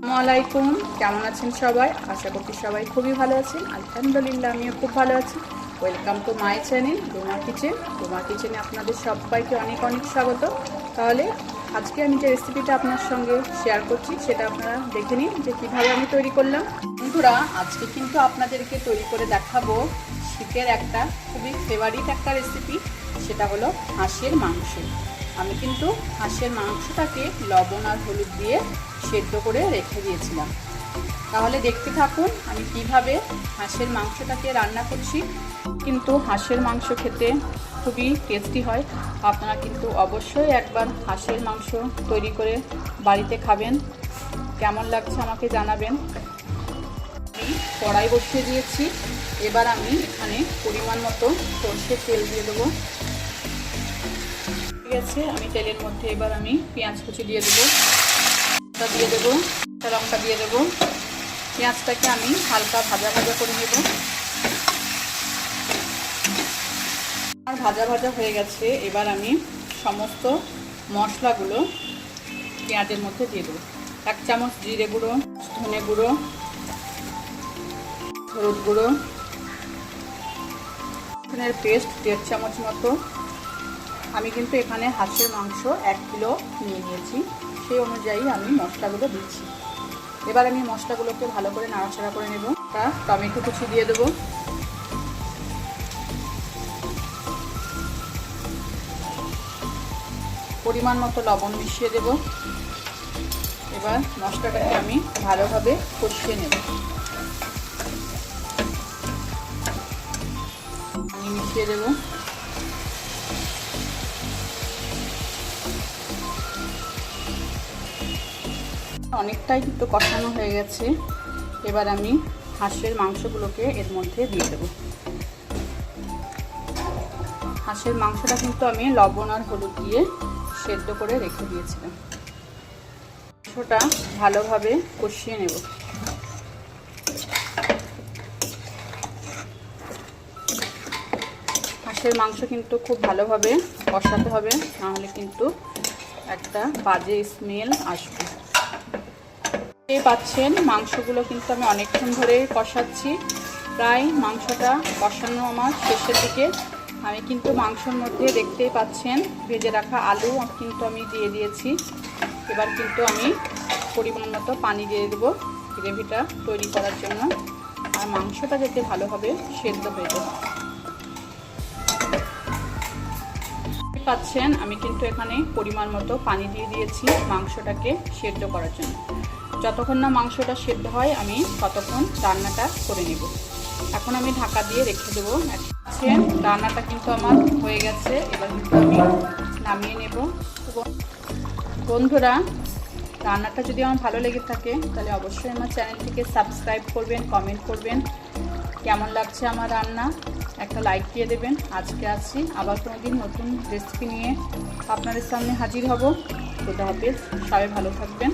আসসালামাইকুম, কেমন আছেন সবাই? আশা করছি সবাই খুবই ভালো আছেন। আলহামদুলিল্লাহ আমিও খুব ভালো আছি। Welcome to my channel Ruma kitchen. Ruma কিচেনে আপনাদের সবাইকে অনেক অনেক স্বাগত। তাহলে আজকে আমি যে রেসিপিটা আপনার সঙ্গে শেয়ার করছি সেটা আপনারা দেখে নিন যে কীভাবে আমি তৈরি করলাম। বন্ধুরা, আজকে কিন্তু আপনাদেরকে তৈরি করে দেখাবো শীতের একটা খুবই ফেভারিট একটা রেসিপি, সেটা হলো হাঁসের মাংস। আমি কিন্তু হাঁসের মাংসটাকে লবণ আর হলুদ দিয়ে সেদ্ধ করে রেখে দিয়েছিলাম। তাহলে দেখতে থাকুন আমি কিভাবে হাঁসের মাংসটাকে রান্না করছি। কিন্তু হাঁসের মাংস খেতে খুবই টেস্টি হয়। আপনারা কিন্তু অবশ্যই একবার হাঁসের মাংস তৈরি করে বাড়িতে খাবেন। কেমন লাগছে আমাকে জানাবেন। আমি কড়াই বসিয়ে দিয়েছি। এবার আমি এখানে পরিমাণ মতো সরষের তেল দিয়ে দেবো। ঠিক আছে, আমি তেলের মধ্যে এবার আমি পেঁয়াজ কুচি দিয়ে দেবো, লঙ্কা দিয়ে দেবো। পেঁয়াজটাকে আমি হালকা ভাজা ভাজা করে নেব। আর ভাজা ভাজা হয়ে গেছে। এবার আমি সমস্ত মশলাগুলো পেঁয়াজের মধ্যে দিয়ে দেবো। 1 চামচ জিরে গুঁড়ো, ধনে গুঁড়ো, হলুদ গুঁড়ো, রসুনের পেস্ট 1.5 চামচ মতো। আমি কিন্তু এখানে হাঁসের মাংস 1 কিলো নিয়ে নিয়েছি, সেই অনুযায়ী আমি মশলাগুলো দিচ্ছি। এবার আমি মশলাগুলোকে ভালো করে নাড়াচাড়া করে নেব। টমেটো কুচি দিয়ে দেবো। পরিমাণ মতো লবণ মিশিয়ে দেব। এবার মশলাটাকে আমি ভালোভাবে কষিয়ে নেব। আমি মিশিয়ে দেব। অনেকটাই কিন্তু কষানো হয়ে গেছে। এবার আমি হাঁসের মাংসগুলোকে এর মধ্যে দিয়ে দেব। হাঁসের মাংসটা কিন্তু আমি লবণ আর হলুদ দিয়ে সেদ্ধ করে রেখে দিয়েছিলাম। মাংসটা ভালোভাবে কষিয়ে নেব। হাঁসের মাংস কিন্তু খুব ভালোভাবে কষাতে হবে, নাহলে কিন্তু একটা বাজে স্মেল আসবে। পাচ্ছেন মাংসগুলো কিন্তু আমি অনেকক্ষণ ধরে কষাচ্ছি। প্রায় মাংসটা কষানো আমার শেষের দিকে। আমি কিন্তু মাংসের মধ্যে দেখতেই পাচ্ছেন ভেজে রাখা আলু কিন্তু আমি দিয়ে দিয়েছি। এবার কিন্তু আমি পরিমাণ মতো পানি দিয়ে দেবো গ্রেভিটা তৈরি করার জন্য, আর মাংসটা যাতে ভালোভাবে সেদ্ধ হয়ে যায়। পাচ্ছেন আমি কিন্তু এখানে পরিমাণ মতো পানি দিয়ে দিয়েছি মাংসটাকে সেদ্ধ করার জন্য। যতক্ষণ না মাংসটা সেদ্ধ হয় আমি ততক্ষণ রান্নাটা করে নেব। এখন আমি ঢাকা দিয়ে রেখে দেবো। রান্নাটা কিন্তু আমার হয়ে গেছে। এবার কিন্তু আমি নামিয়ে নেব। বন্ধুরা, রান্নাটা যদি আমার ভালো লেগে থাকে তাহলে অবশ্যই আমার চ্যানেলটিকে সাবস্ক্রাইব করবেন, কমেন্ট করবেন। কেমন লাগছে আমার রান্না একটা লাইক দিয়ে দেবেন। আজকে আসছি, আবার কোনোদিন নতুন রেসিপি নিয়ে আপনাদের সামনে হাজির হব। খোদা হাফেজ, সবাই ভালো থাকবেন।